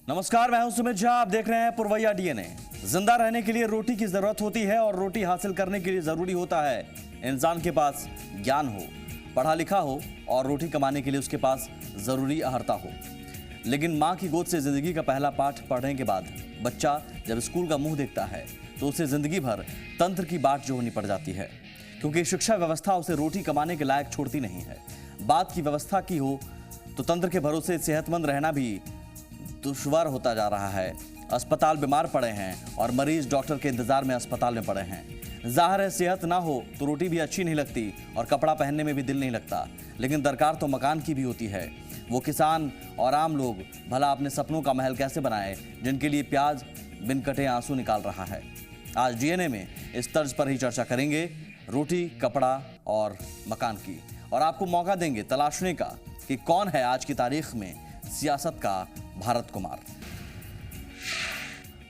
नमस्कार, मैं हूं सुमित झा। आप देख रहे हैं पुरवैया डीएनए। जिंदा रहने के लिए रोटी की जरूरत होती है और रोटी हासिल करने के लिए जरूरी होता है इंसान के पास ज्ञान हो, पढ़ा लिखा हो और रोटी कमाने के लिए उसके पास जरूरी अहर्ता हो। लेकिन मां की गोद से जिंदगी का पहला पाठ पढ़ने के बाद बच्चा जब स्कूल का मुंह देखता है तो उसे जिंदगी भर तंत्र की बाट जोड़नी पड़ जाती है, क्योंकि शिक्षा व्यवस्था उसे रोटी कमाने के लायक छोड़ती नहीं है। बात की व्यवस्था की हो तो तंत्र के भरोसे सेहतमंद रहना भी दुश्वार होता जा रहा है। अस्पताल बीमार पड़े हैं और मरीज डॉक्टर के इंतजार में अस्पताल में पड़े हैं। जाहिर है सेहत ना हो तो रोटी भी अच्छी नहीं लगती और कपड़ा पहनने में भी दिल नहीं लगता। लेकिन दरकार तो मकान की भी होती है। वो किसान और आम लोग भला अपने सपनों का महल कैसे बनाए जिनके लिए प्याज बिन कटे आंसू निकाल रहा है। आज डीएनए में इस तर्ज पर ही चर्चा करेंगे, रोटी, कपड़ा और मकान की, और आपको मौका देंगे तलाशने का कि कौन है आज की तारीख में सियासत का भारत कुमार।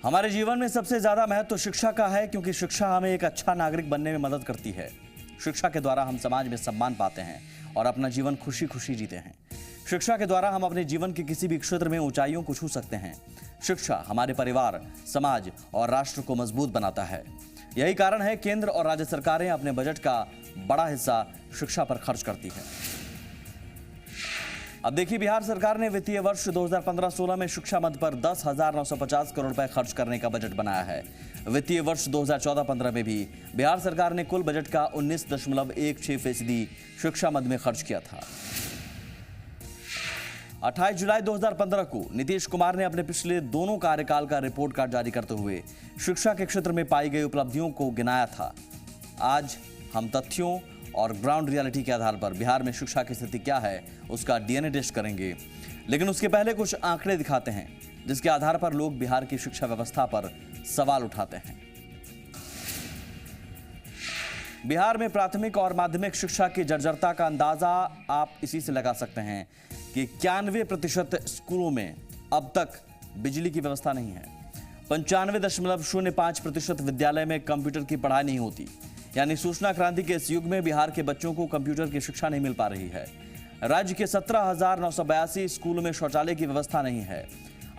हमारे जीवन में सबसे ज्यादा महत्व तो शिक्षा का है, क्योंकि शिक्षा हमें एक अच्छा नागरिक बनने में मदद करती है। शिक्षा के द्वारा हम समाज में सम्मान पाते हैं और अपना जीवन खुशी खुशी जीते हैं। शिक्षा के द्वारा हम अपने जीवन के किसी भी क्षेत्र में ऊंचाइयों को छू सकते हैं। शिक्षा हमारे परिवार, समाज और राष्ट्र को मजबूत बनाता है। यही कारण है केंद्र और राज्य सरकारें अपने बजट का बड़ा हिस्सा शिक्षा पर खर्च करती है। अब देखिए, बिहार सरकार ने वित्तीय वर्ष 2015-16 में शिक्षा मद पर 10,950 करोड़ रुपए खर्च करने का बजट बनाया है। वित्तीय वर्ष 2014-15 में भी बिहार सरकार ने कुल बजट का 19.16% शिक्षा मद में खर्च किया था। 28 जुलाई 2015 को नीतीश कुमार ने अपने पिछले दोनों कार्यकाल का रिपोर्ट कार्ड जारी करते हुए शिक्षा के क्षेत्र में पाई गई उपलब्धियों को गिनाया था। आज हम तथ्यों और ग्राउंड रियलिटी के आधार पर बिहार में शिक्षा की स्थिति क्या है उसका डीएनए टेस्ट करेंगे। लेकिन उसके पहले कुछ आंकड़े दिखाते हैं जिसके आधार पर लोग बिहार की शिक्षा व्यवस्था पर सवाल उठाते हैं। बिहार में प्राथमिक और माध्यमिक शिक्षा की जर्जरता का अंदाजा आप इसी से लगा सकते हैं कि 91% स्कूलों में अब तक बिजली की व्यवस्था नहीं है। 95.05% विद्यालय में कंप्यूटर की पढ़ाई नहीं होती। यानी सूचना क्रांति के इस युग में बिहार के बच्चों को कंप्यूटर की शिक्षा नहीं मिल पा रही है। राज्य के 17,982 स्कूलों में शौचालय की व्यवस्था नहीं है।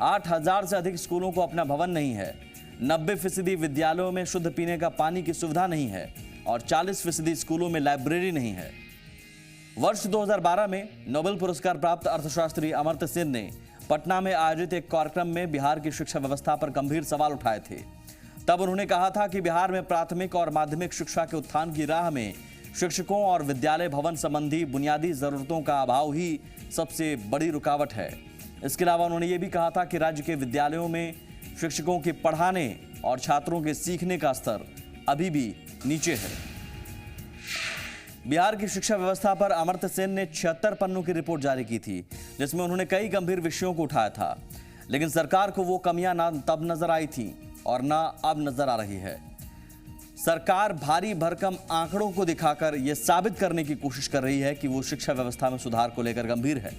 8,000 से अधिक स्कूलों को अपना भवन नहीं है। 90% विद्यालयों में शुद्ध पीने का पानी की सुविधा नहीं है और 40% स्कूलों में लाइब्रेरी नहीं है। वर्ष 2012 में नोबेल पुरस्कार प्राप्त अर्थशास्त्री अमर्त्य सेन ने पटना में आयोजित एक कार्यक्रम में बिहार की शिक्षा व्यवस्था पर गंभीर सवाल उठाए थे। तब उन्होंने कहा था कि बिहार में प्राथमिक और माध्यमिक शिक्षा के उत्थान की राह में शिक्षकों और विद्यालय भवन संबंधी बुनियादी जरूरतों का अभाव ही सबसे बड़ी रुकावट है। इसके अलावा उन्होंने ये भी कहा था कि राज्य के विद्यालयों में शिक्षकों के पढ़ाने और छात्रों के सीखने का स्तर अभी भी नीचे है। बिहार की शिक्षा व्यवस्था पर अमर्त्य सेन ने 76 पन्नों की रिपोर्ट जारी की थी, जिसमें उन्होंने कई गंभीर विषयों को उठाया था। लेकिन सरकार को वो कमियां ना तब नजर आई थी और ना अब नजर आ रही है। सरकार भारी भरकम आंकड़ों को दिखाकर यह साबित करने की कोशिश कर रही है कि वो शिक्षा व्यवस्था में सुधार को लेकर गंभीर है।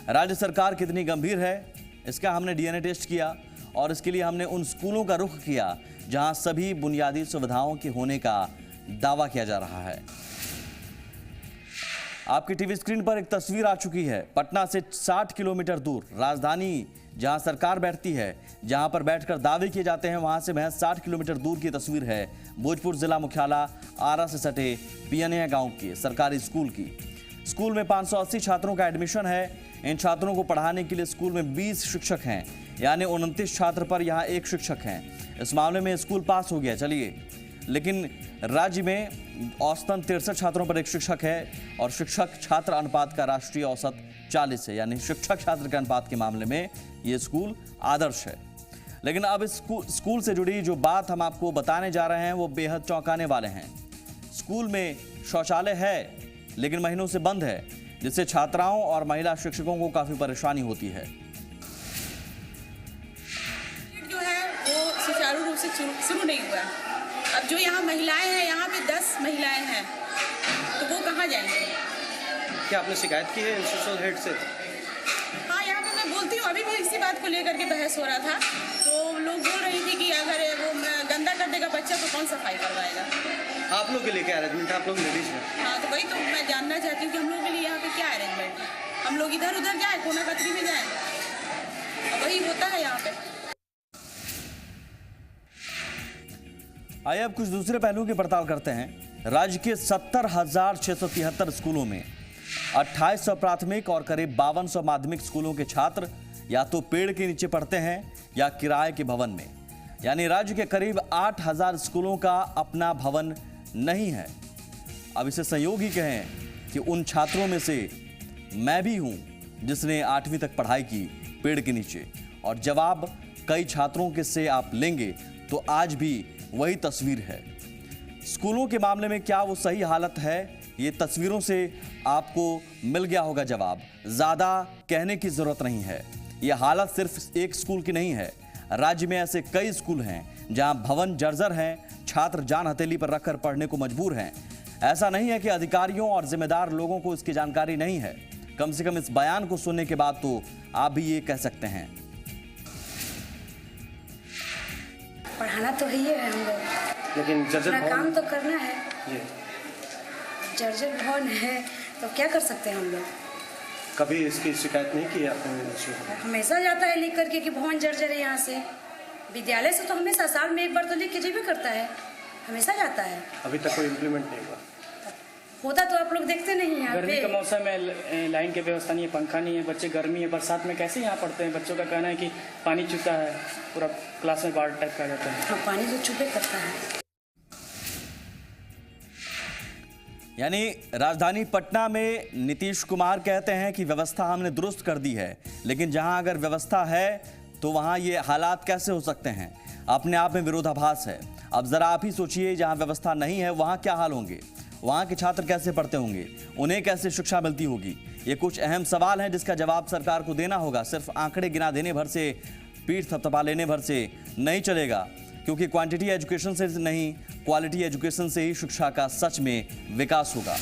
राज्य सरकार कितनी गंभीर है इसका हमने डीएनए टेस्ट किया और इसके लिए हमने उन स्कूलों का रुख किया जहां सभी बुनियादी सुविधाओं के होने का दावा किया जा रहा है। आपकी टीवी स्क्रीन पर एक तस्वीर आ चुकी है। पटना से 60 किलोमीटर दूर राजधानी जहां सरकार बैठती है, जहां पर बैठकर दावे किए जाते हैं, वहां से महज 60 किलोमीटर दूर की तस्वीर है भोजपुर जिला मुख्यालय आरा से सटे पियनिया गांव के सरकारी स्कूल की। स्कूल में 580 छात्रों का एडमिशन है। इन छात्रों को पढ़ाने के लिए स्कूल में 20 शिक्षक हैं, यानी 29 छात्र पर यहाँ एक शिक्षक हैं। इस मामले में स्कूल पास हो गया, चलिए, लेकिन राज्य में औसतन 63 छात्रों पर एक शिक्षक है और शिक्षक छात्र अनुपात का राष्ट्रीय औसत 40 है, यानी शिक्षक छात्र के अनुपात के मामले में ये स्कूल आदर्श है। लेकिन अब इस स्कूल से जुड़ी जो बात हम आपको बताने जा रहे हैं वो बेहद चौंकाने वाले हैं। स्कूल में शौचालय है लेकिन महीनों से बंद है, जिससे छात्राओं और महिला शिक्षकों को काफी परेशानी होती है। जो है वो सुचारू रूप से शुरू नहीं हुआ। अब जो यहाँ महिलाएं हैं, यहाँ पे 10 महिलाएं हैं, तो वो कहाँ जाएंगे? क्या आपने शिकायत की है इंस्टीट्यूशनल हेड से? हाँ, यहाँ पे मैं बोलती हूँ, अभी भी इसी बात को लेकर के बहस हो रहा था। तो लोग बोल रही थी कि अगर वो गंदा कर देगा बच्चा तो कौन सफाई करवाएगा। आप लोग के लिए क्या अरेंजमेंट है? आप लोग लेडीज हैं। हाँ, तो वही तो मैं जानना चाहती हूँ कि हम लोग के लिए यहाँ पे क्या अरेंजमेंट है। हम लोग इधर उधर जाए, कोना कतरी में जाए? वही होता है यहाँ पे। आइए अब कुछ दूसरे पहलुओं की पड़ताल करते हैं। राज्य के 70,673 स्कूलों में 2800 प्राथमिक और करीब 5200 माध्यमिक स्कूलों के छात्र या तो पेड़ के नीचे पढ़ते हैं या किराए के भवन में। यानी राज्य के करीब 8000 स्कूलों का अपना भवन नहीं है। अब इसे संयोग ही कहें कि उन छात्रों में से मैं भी हूं जिसने 8वीं तक पढ़ाई की पेड़ के नीचे। और जवाब कई छात्रों के से आप लेंगे तो आज भी वही तस्वीर है। स्कूलों के मामले में क्या वो सही हालत है, ये तस्वीरों से आपको मिल गया होगा जवाब। ज्यादा कहने की जरूरत नहीं है। ये हालत सिर्फ एक स्कूल की नहीं है। राज्य में ऐसे कई स्कूल हैं जहां भवन जर्जर हैं, छात्र जान हथेली पर रखकर पढ़ने को मजबूर हैं। ऐसा नहीं है कि अधिकारियों और जिम्मेदार लोगों को इसकी जानकारी नहीं है। कम से कम इस बयान को सुनने के बाद तो आप भी ये कह सकते हैं। पढ़ाना तो ही है हम लोग, लेकिन जर्जर अपना काम भवन तो करना है। जी, जर्जर भवन है तो क्या कर सकते हैं हम लोग। कभी इसकी शिकायत नहीं की आपने? हमेशा जाता है लिख करके कि भवन जर्जर है। यहाँ से विद्यालय से तो हमेशा साल में एक बार तो लिख के जेबे करता है, हमेशा जाता है। अभी तक कोई इम्प्लीमेंट नहीं हुआ। होता तो आप लोग देखते नहीं यहाँ गर्मी का पे। मौसम है, लाइन की व्यवस्था नहीं है, पंखा नहीं है, बच्चे गर्मी है, बरसात में कैसे यहाँ पढ़ते हैं। बच्चों का कहना है कि पानी चूता है, पूरा क्लास में बाढ़ टाइप का आ जाता है। हाँ, पानी तो चुपे करता है। यानी राजधानी पटना में नीतीश कुमार कहते हैं कि व्यवस्था हमने दुरुस्त कर दी है, लेकिन जहां अगर व्यवस्था है तो वहां ये हालात कैसे हो सकते हैं। अपने आप में विरोधाभास है। अब जरा आप ही सोचिए, जहां व्यवस्था नहीं है वहां क्या हाल होंगे, वहां के छात्र कैसे पढ़ते होंगे, उन्हें कैसे शिक्षा मिलती होगी। ये कुछ अहम सवाल हैं जिसका जवाब सरकार को देना होगा। सिर्फ आंकड़े गिना देने भर से, पीठ थपथपा लेने भर से नहीं चलेगा, क्योंकि क्वांटिटी एजुकेशन से नहीं, क्वालिटी एजुकेशन से ही शिक्षा का सच में विकास होगा।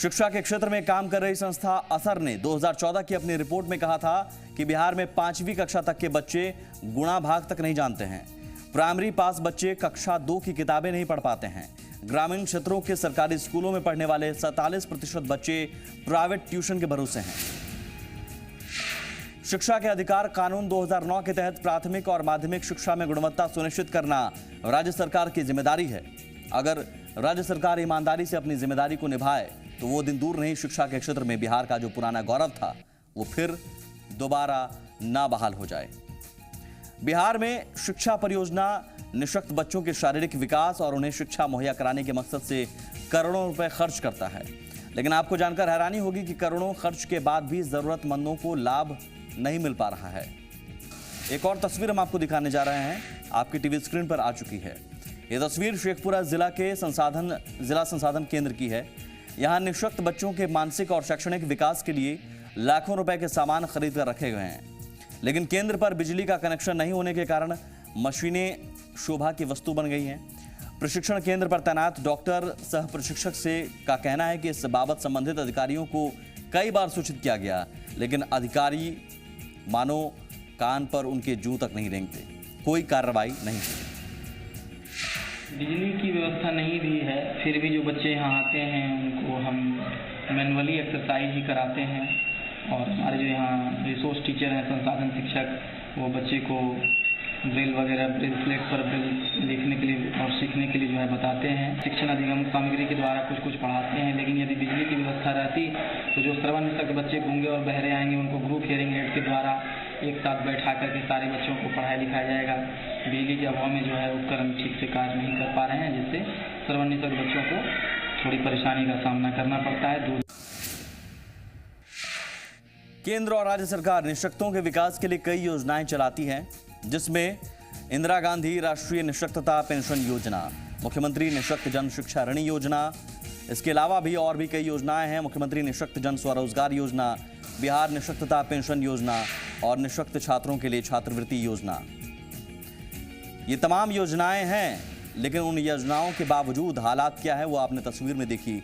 शिक्षा के क्षेत्र में काम कर रही संस्था असर ने 2014 की अपनी रिपोर्ट में कहा था कि बिहार में 5वीं कक्षा तक के बच्चे गुणा भाग तक नहीं जानते हैं। प्राइमरी पास बच्चे कक्षा 2 की किताबें नहीं पढ़ पाते हैं। ग्रामीण क्षेत्रों के सरकारी स्कूलों में पढ़ने वाले 47% बच्चे प्राइवेट ट्यूशन के भरोसे हैं। शिक्षा के अधिकार कानून 2009 के तहत प्राथमिक और माध्यमिक शिक्षा में गुणवत्ता सुनिश्चित करना राज्य सरकार की जिम्मेदारी है। अगर राज्य सरकार ईमानदारी से अपनी जिम्मेदारी को निभाए तो वो दिन दूर नहीं, शिक्षा के क्षेत्र में बिहार का जो पुराना गौरव था वो फिर दोबारा ना बहाल हो जाए। बिहार में शिक्षा परियोजना निःशक्त बच्चों के शारीरिक विकास और उन्हें शिक्षा मुहैया कराने के मकसद से करोड़ों रुपए खर्च करता है। लेकिन आपको जानकर हैरानी होगी कि करोड़ों खर्च के बाद भी जरूरतमंदों को लाभ नहीं मिल पा रहा है। एक और तस्वीर हम आपको दिखाने जा रहे हैं, आपकी टीवी स्क्रीन पर आ चुकी है। यह तस्वीर शेखपुरा जिला के जिला संसाधन केंद्र की है। यहां निःशक्त बच्चों के मानसिक और शैक्षणिक विकास के लिए लाखों रुपए के सामान खरीद कर रखे गए हैं, लेकिन केंद्र पर बिजली का कनेक्शन नहीं होने के कारण मशीनें शोभा की वस्तु बन गई हैं। प्रशिक्षण केंद्र पर तैनात डॉक्टर सह प्रशिक्षक से का कहना है कि इस बाबत संबंधित अधिकारियों को कई बार सूचित किया गया, लेकिन अधिकारी मानो कान पर उनके जू तक नहीं रेंगते, कोई कार्रवाई नहीं हुई। बिजली की व्यवस्था नहीं भी है, फिर भी जो बच्चे यहाँ आते हैं उनको हम मैनुअली एक्सरसाइज ही कराते हैं। और हमारे जो यहाँ रिसोर्स टीचर हैं, संसाधन शिक्षक, वो बच्चे को ब्रेल वगैरह, ब्रेल स्लेट पर ब्रेल लिखने के लिए और सीखने के लिए जो है बताते हैं। शिक्षण अधिगम सामग्री के द्वारा कुछ पढ़ाते हैं। लेकिन यदि बिजली की व्यवस्था रहती तो जो श्रवण निःशक्त बच्चे गूंगे और बहरे आएंगे उनको ग्रुप हियरिंग एड के द्वारा एक साथ बैठा करके सारे बच्चों को पढ़ाया लिखाया जाएगा। बिजली के अभाव में जो है उपकरण ठीक से कार्य नहीं कर पा रहे हैं, जिससे श्रवण निःशक्त बच्चों को थोड़ी परेशानी का सामना करना पड़ता है। केंद्र और राज्य सरकार निःशक्तों के विकास के लिए कई योजनाएं चलाती हैं, जिसमें इंदिरा गांधी राष्ट्रीय निःशक्तता पेंशन योजना, मुख्यमंत्री निःशक्त जन शिक्षा ऋण योजना, इसके अलावा भी और भी कई योजनाएं हैं। मुख्यमंत्री निःशक्त जन स्वरोजगार योजना, बिहार निःशक्तता पेंशन योजना और निःशक्त छात्रों के लिए छात्रवृत्ति योजना। ये तमाम योजनाएं हैं, लेकिन उन योजनाओं के बावजूद हालात क्या है वो आपने तस्वीर में देखी।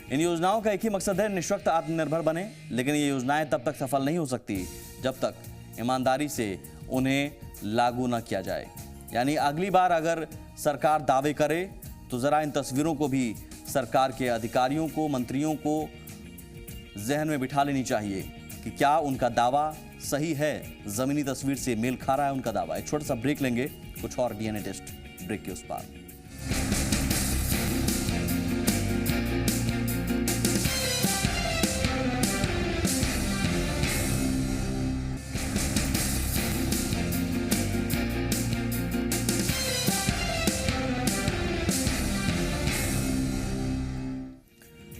इन योजनाओं का एक ही मकसद है, निःशक्त आत्मनिर्भर बने, लेकिन ये योजनाएं तब तक सफल नहीं हो सकती जब तक ईमानदारी से उन्हें लागू न किया जाए। यानी अगली बार अगर सरकार दावे करे तो जरा इन तस्वीरों को भी सरकार के अधिकारियों को, मंत्रियों को जहन में बिठा लेनी चाहिए कि क्या उनका दावा सही है, जमीनी तस्वीर से मेल खा रहा है उनका दावा। एक छोटा सा ब्रेक लेंगे, कुछ और डीएनए टेस्ट ब्रेक के उस पार।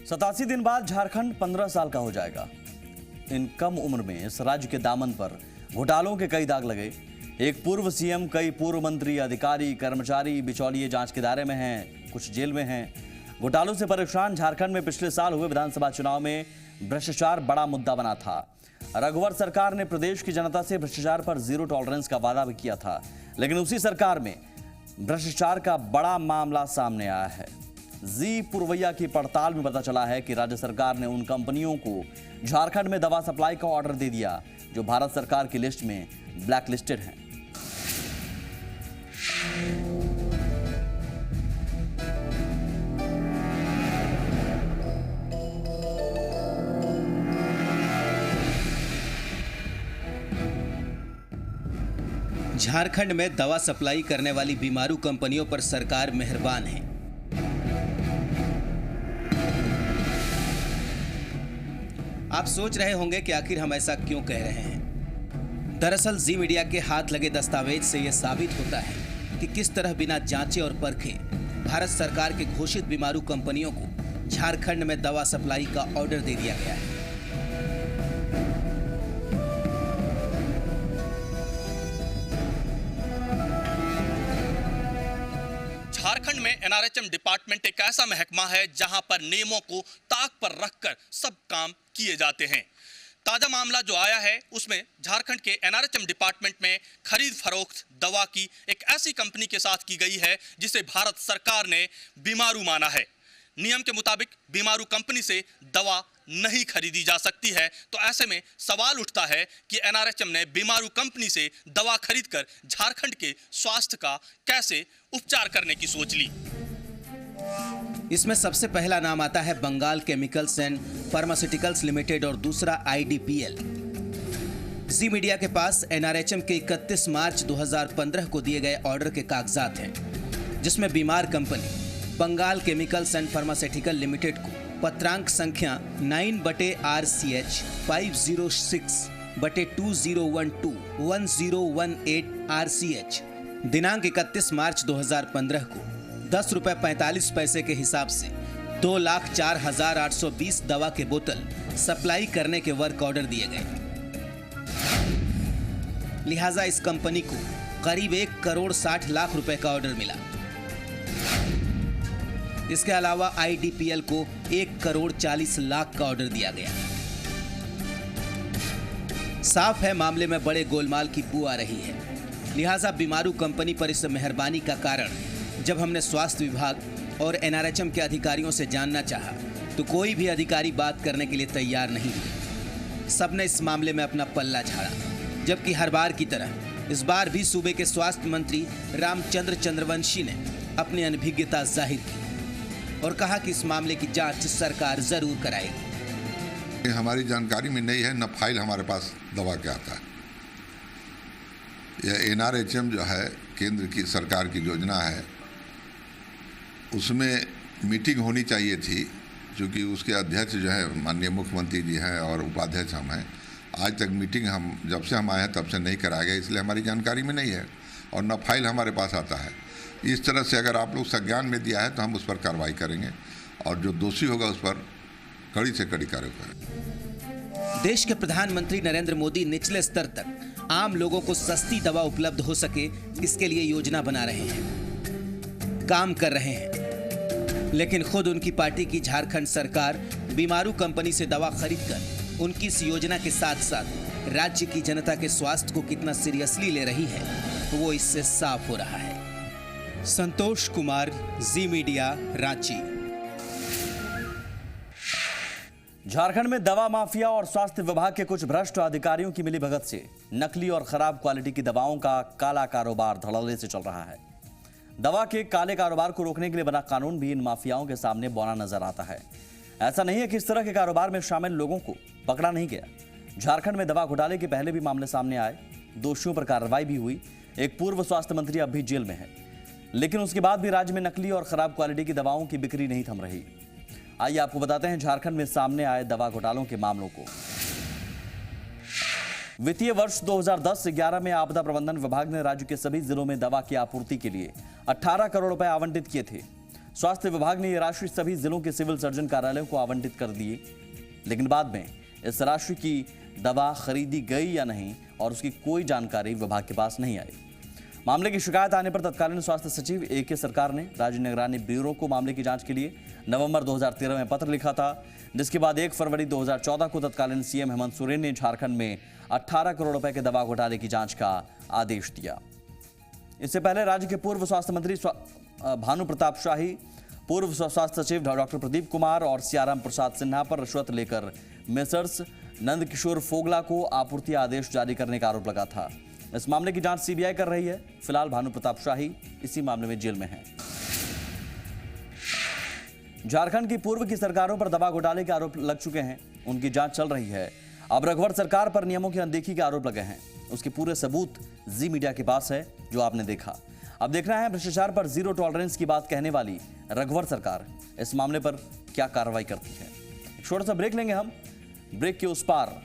सतासी दिन बाद झारखंड 15 साल का हो जाएगा। इन कम उम्र में इस राज्य के दामन पर घोटालों के कई दाग लगे। एक पूर्व सीएम, कई पूर्व मंत्री, अधिकारी, कर्मचारी, बिचौलिए जांच के दायरे में हैं, कुछ जेल में हैं। घोटालों से परेशान झारखंड में पिछले साल हुए विधानसभा चुनाव में भ्रष्टाचार बड़ा मुद्दा बना था। रघुवर सरकार ने प्रदेश की जनता से भ्रष्टाचार पर जीरो टॉलरेंस का वादा भी किया था, लेकिन उसी सरकार में भ्रष्टाचार का बड़ा मामला सामने आया है। जी पुरवैया की पड़ताल में पता चला है कि राज्य सरकार ने उन कंपनियों को झारखंड में दवा सप्लाई का ऑर्डर दे दिया जो भारत सरकार की लिस्ट में ब्लैक लिस्टेड हैं। झारखंड में दवा सप्लाई करने वाली बीमारू कंपनियों पर सरकार मेहरबान है। आप सोच रहे होंगे कि आखिर हम ऐसा क्यों कह रहे हैं। दरअसल जी मीडिया के हाथ लगे दस्तावेज से यह साबित होता है कि किस तरह बिना जांचे और परखे भारत सरकार के घोषित बीमारू कंपनियों को झारखंड में दवा सप्लाई का ऑर्डर दे दिया गया है। झारखंड में एनआरएचएम डिपार्टमेंट एक ऐसा महकमा है जहां पर नियमों को ताक पर रखकर सब काम किए जाते हैं। ताजा मामला जो आया है उसमें झारखंड के एनआरएचएम डिपार्टमेंट में खरीद फरोख्त दवा की एक ऐसी कंपनी के साथ की गई है जिसे भारत सरकार ने बीमारू माना है। नियम के मुताबिक बीमारू कंपनी से दवा नहीं खरीदी जा सकती है, तो ऐसे में सवाल उठता है कि एनआरएचएम ने बीमारू कंपनी से दवा खरीदकर झारखंड के स्वास्थ्य का कैसे उपचार करने की सोच ली। इसमें सबसे पहला नाम आता है Bengal chemicals and pharmaceuticals limited और दूसरा आईडीपीएल। जी मीडिया के पास एनआरएचएम के 31 मार्च 2015 को दिए गए ऑर्डर के कागजात हैं, जिसमें बीमार company Bengal chemicals and pharmaceutical limited को पत्रांक संख्या 9/RCH 506/2012 1018 दिनांक 31 मार्च 2015 को 10 रुपये 45 पैसे के हिसाब से 2,04,820 दवा के बोतल सप्लाई करने के वर्क ऑर्डर दिए गए। लिहाजा इस कंपनी को करीब 1,60,00,000 रुपए का ऑर्डर मिला। इसके अलावा आईडीपीएल को 1,40,40,00,000 का ऑर्डर दिया गया। साफ है मामले में बड़े गोलमाल की बू आ रही है। लिहाजा बीमारू कंपनी पर इस मेहरबानी का कारण जब हमने स्वास्थ्य विभाग और एनआरएचएम के अधिकारियों से जानना चाहा तो कोई भी अधिकारी बात करने के लिए तैयार नहीं हुए। सबने इस मामले में अपना पल्ला झाड़ा, जबकि हर बार की तरह इस बार भी सूबे के स्वास्थ्य मंत्री रामचंद्र चंद्रवंशी ने अपनी अनभिज्ञता जाहिर की और कहा कि इस मामले की जांच सरकार जरूर कराएगी। हमारी जानकारी में नहीं है, न फाइल हमारे पास दवा के आता है। यह एनआरएचएम जो है केंद्र की सरकार की योजना है, उसमें मीटिंग होनी चाहिए थी, क्योंकि उसके अध्यक्ष जो है माननीय मुख्यमंत्री जी हैं और उपाध्यक्ष हम हैं। आज तक मीटिंग हम जब से हम आए हैं तब से नहीं कराया गया, इसलिए हमारी जानकारी में नहीं है और न फाइल हमारे पास आता है। इस तरह से अगर आप लोग संज्ञान में दिया है तो हम उस पर कार्रवाई करेंगे और जो दोषी होगा उस पर कड़ी से कड़ी कार्रवाई करेंगे। देश के प्रधानमंत्री नरेंद्र मोदी निचले स्तर तक आम लोगों को सस्ती दवा उपलब्ध हो सके, इसके लिए योजना बना रहे हैं, काम कर रहे हैं, लेकिन खुद उनकी पार्टी की झारखंड सरकार बीमारू कंपनी से दवा खरीदकर उनकी इस योजना के साथ साथ राज्य की जनता के स्वास्थ्य को कितना सीरियसली ले रही है वो इससे साफ हो रहा है। संतोष कुमार, जी मीडिया, रांची। झारखंड में दवा माफिया और स्वास्थ्य विभाग के कुछ भ्रष्ट अधिकारियों की मिलीभगत से नकली और खराब क्वालिटी की दवाओं का काला कारोबार धड़ल्ले से चल रहा है। दवा के काले कारोबार को रोकने के लिए बना कानून भी इन माफियाओं के सामने बौना नजर आता है। ऐसा नहीं है कि इस तरह के कारोबार में शामिल लोगों को पकड़ा नहीं गया, झारखंड में दवा घोटाले के पहले भी मामले सामने आए, दोषियों पर कार्रवाई भी हुई। एक पूर्व स्वास्थ्य मंत्री अब भी जेल में है, लेकिन उसके बाद भी राज्य में नकली और खराब क्वालिटी की दवाओं की बिक्री नहीं थम रही। आइए आपको बताते हैं झारखंड में सामने आए दवा घोटालों के मामलों को। वित्तीय वर्ष 2010-11 में आपदा प्रबंधन विभाग ने राज्य के सभी जिलों में दवा की आपूर्ति के लिए 18 करोड़ रुपए आवंटित किए थे। स्वास्थ्य विभाग ने यह राशि सभी जिलों के सिविल सर्जन कार्यालयों को आवंटित कर दिए, लेकिन बाद में इस राशि की दवा खरीदी गई या नहीं और उसकी कोई जानकारी विभाग के पास नहीं आई। मामले की शिकायत आने पर तत्कालीन स्वास्थ्य सचिव AK सरकार ने राज्य निगरानी ब्यूरो को मामले की जांच के लिए नवंबर 2013 में पत्र लिखा था, जिसके बाद 1 फरवरी 2014 को तत्कालीन CM हेमंत सोरेन ने झारखंड में 18 करोड़ रुपए के दवा घोटाले की जांच का आदेश दिया। इससे पहले राज्य के पूर्व स्वास्थ्य मंत्री भानु प्रताप शाही, पूर्व स्वास्थ्य सचिव डॉक्टर प्रदीप कुमार और सियाराम प्रसाद सिन्हा पर रिश्वत लेकर मेसर्स नंद किशोर फोगला को आपूर्ति आदेश जारी करने का आरोप लगा था। इस मामले की जांच CBI कर रही है। फिलहाल भानु प्रताप शाही इसी मामले में जेल में हैं। झारखंड की पूर्व की सरकारों पर दवा घोटाले के आरोप लग चुके हैं, उनकी जांच चल रही है। अब रघुवर सरकार पर नियमों की अनदेखी के आरोप लगे हैं, उसके पूरे सबूत जी मीडिया के पास है, जो आपने देखा। अब देखना है भ्रष्टाचार पर जीरो टॉलरेंस की बात कहने वाली रघुवर सरकार इस मामले पर क्या कार्रवाई करती है। एक छोटा सा ब्रेक लेंगे हम। ब्रेक के उस पार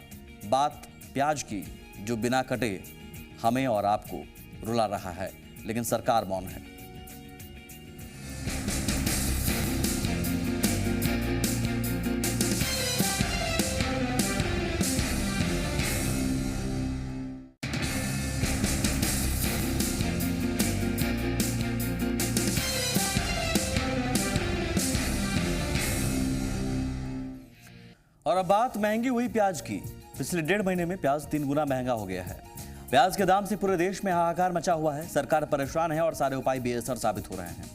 बात प्याज की, जो बिना कटे हमें और आपको रुला रहा है, लेकिन सरकार मौन है। और अब बात महंगी हुई प्याज की। पिछले 1.5 महीने में प्याज 3 गुना महंगा हो गया है। प्याज के दाम से पूरे देश में हाहाकार मचा हुआ है। सरकार परेशान है और सारे उपाय बेअसर साबित हो रहे हैं।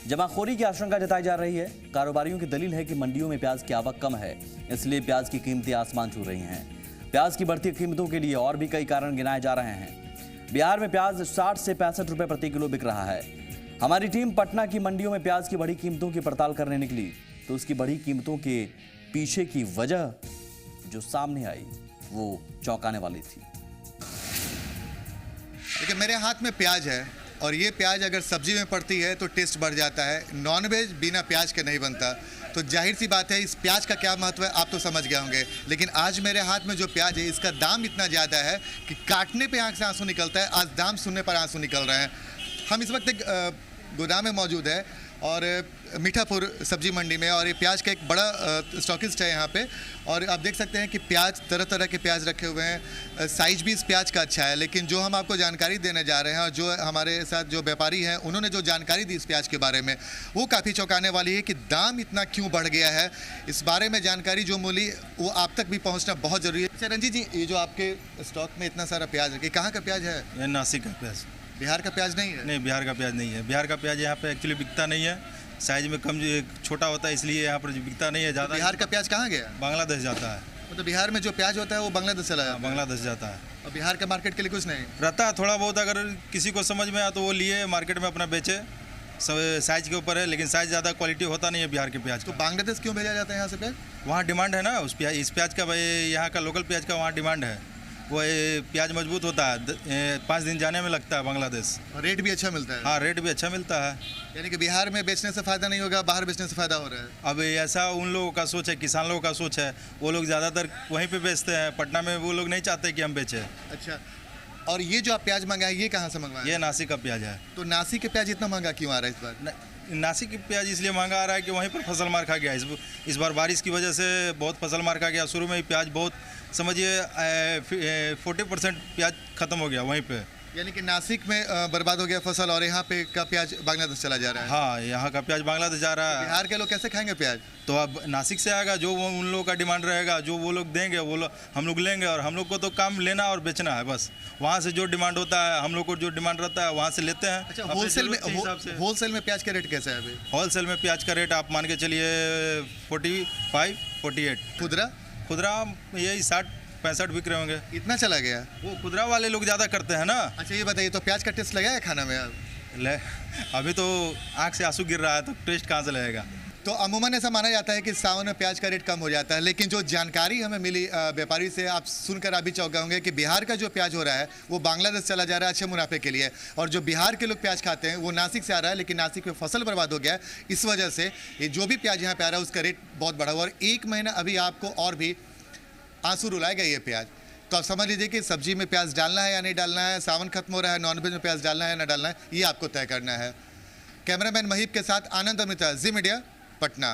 जमाखोरी की आशंका जताई जा रही है। कारोबारियों की दलील है कि मंडियों में प्याज की आवक कम है, इसलिए प्याज की कीमतें आसमान छू रही हैं। प्याज की बढ़ती कीमतों के लिए और भी कई कारण गिनाए जा रहे हैं। बिहार में प्याज 60 से 65 रुपए प्रति किलो बिक रहा है। हमारी टीम पटना की मंडियों में प्याज की बढ़ी कीमतों की पड़ताल करने निकली, तो उसकी बढ़ी कीमतों के पीछे की वजह जो सामने आई वो चौंकाने वाली थी। देखिए, मेरे हाथ में प्याज है और ये प्याज अगर सब्जी में पड़ती है तो टेस्ट बढ़ जाता है। नॉनवेज बिना प्याज के नहीं बनता, तो जाहिर सी बात है इस प्याज का क्या महत्व है आप तो समझ गए होंगे। लेकिन आज मेरे हाथ में जो प्याज है इसका दाम इतना ज़्यादा है कि काटने पे आंख से आंसू निकलता है। आज दाम सुनने पर आंसू निकल रहे हैं। हम इस वक्त एक गोदाम में मौजूद है और मीठापुर सब्जी मंडी में, और ये प्याज का एक बड़ा स्टॉकिस्ट है यहाँ पे। और आप देख सकते हैं कि प्याज, तरह तरह के प्याज रखे हुए हैं। साइज भी इस प्याज का अच्छा है। लेकिन जो हम आपको जानकारी देने जा रहे हैं और जो हमारे साथ जो व्यापारी हैं उन्होंने जो जानकारी दी इस प्याज के बारे में, वो काफ़ी चौंकाने वाली है कि दाम इतना क्यों बढ़ गया है। इस बारे में जानकारी जो मिली वो आप तक भी पहुँचना बहुत ज़रूरी है। अच्छा रंजीत जी, ये जो आपके स्टॉक में इतना सारा प्याज है, कहाँ का प्याज है? ये नासिक का प्याज। बिहार का प्याज नहीं है? नहीं, बिहार का प्याज नहीं है। बिहार का प्याज यहाँ पे एक्चुअली बिकता नहीं है, साइज में कम छोटा होता है, इसलिए यहाँ पर बिकता नहीं है ज़्यादा। बिहार का प्याज कहाँ गया? बांग्लादेश जाता है। मतलब बिहार में जो प्याज होता है वो बांग्लादेश चला जाता है? बांग्लादेश जाता है। और बिहार के मार्केट के लिए कुछ नहीं रहता है, थोड़ा बहुत अगर किसी को समझ में आया तो वो लिए मार्केट में अपना बेचे, साइज के ऊपर है। लेकिन साइज ज़्यादा क्वालिटी होता नहीं है बिहार के प्याज। तो बांग्लादेश क्यों भेजा जाता है यहाँ से प्याज? वहाँ डिमांड है ना उस प्याज, इस प्याज का। भाई यहाँ का लोकल प्याज का वहाँ डिमांड है। वो प्याज मजबूत होता है, 5 दिन जाने में लगता है बांग्लादेश। और रेट भी अच्छा मिलता है? हाँ, रेट भी अच्छा मिलता है। यानी कि बिहार में बेचने से फ़ायदा नहीं होगा, बाहर बेचने से फ़ायदा हो रहा है। अब ऐसा उन लोगों का सोच है, किसान लोगों का सोच है। वो लोग ज़्यादातर वहीं पे बेचते हैं। पटना में वो लोग नहीं चाहते कि हम बेचें। अच्छा, और ये जो आप प्याज मंगाए ये कहाँ से मंगवाए? ये नासिक का प्याज है। तो नासिक के प्याज इतना महंगा क्यों आ रहा है इस बार? नासिक की प्याज इसलिए महंगा आ रहा है कि वहीं पर फसल मार खा गया। इस बार बारिश की वजह से बहुत फसल मार खा गया। शुरू में ही प्याज बहुत, समझिए 40% प्याज खत्म हो गया वहीं पे। यानी कि नासिक में बर्बाद हो गया फसल और यहाँ पे का प्याज बांग्लादेश चला जा रहा है। हाँ, यहाँ का प्याज बांग्लादेश जा रहा है। बिहार के लोग कैसे खाएंगे प्याज? तो अब नासिक से आएगा, जो उन लोगों का डिमांड रहेगा, जो वो लोग देंगे वो लोग हम लोग लेंगे। और हम लोग को तो काम लेना और बेचना है बस। वहाँ से जो डिमांड होता है, हम लोग को जो डिमांड रहता है वहाँ से लेते हैं। अच्छा, होलसेल में प्याज का रेट कैसा है अभी? होलसेल में प्याज का रेट आप मान के चलिए 45-48। खुदरा यही 60-65 बिक रहे होंगे। इतना चला गया? वो खुदरा वाले लोग ज़्यादा करते हैं ना। अच्छा, ये बताइए, तो प्याज का टेस्ट लगा है खाना में? ले, अभी तो आँख से आंसू गिर रहा है, तो टेस्ट कहाँ से लगेगा? तो अमूमन ऐसा माना जाता है कि सावन में प्याज का रेट कम हो जाता है, लेकिन जो जानकारी हमें मिली व्यापारी से, आप सुनकर अभी चौंक गए होंगे कि बिहार का जो प्याज हो रहा है वो बांग्लादेश चला जा रहा है अच्छे मुनाफे के लिए, और जो बिहार के लोग प्याज खाते हैं वो नासिक से आ रहा है, लेकिन नासिक में फसल बर्बाद हो गया है। इस वजह से ये जो भी प्याज यहाँ पे आ रहा है उसका रेट बहुत बढ़ा हुआ, और 1 महीना अभी आपको और भी आंसू रुलाएगा ये प्याज। तो आप समझ लीजिए कि सब्जी में प्याज डालना है या नहीं डालना है, सावन खत्म हो रहा है, नॉनवेज में प्याज डालना है या ना डालना है, ये आपको तय करना है। कैमरामैन महीब के साथ आनंद अमृता, जी मीडिया, पटना।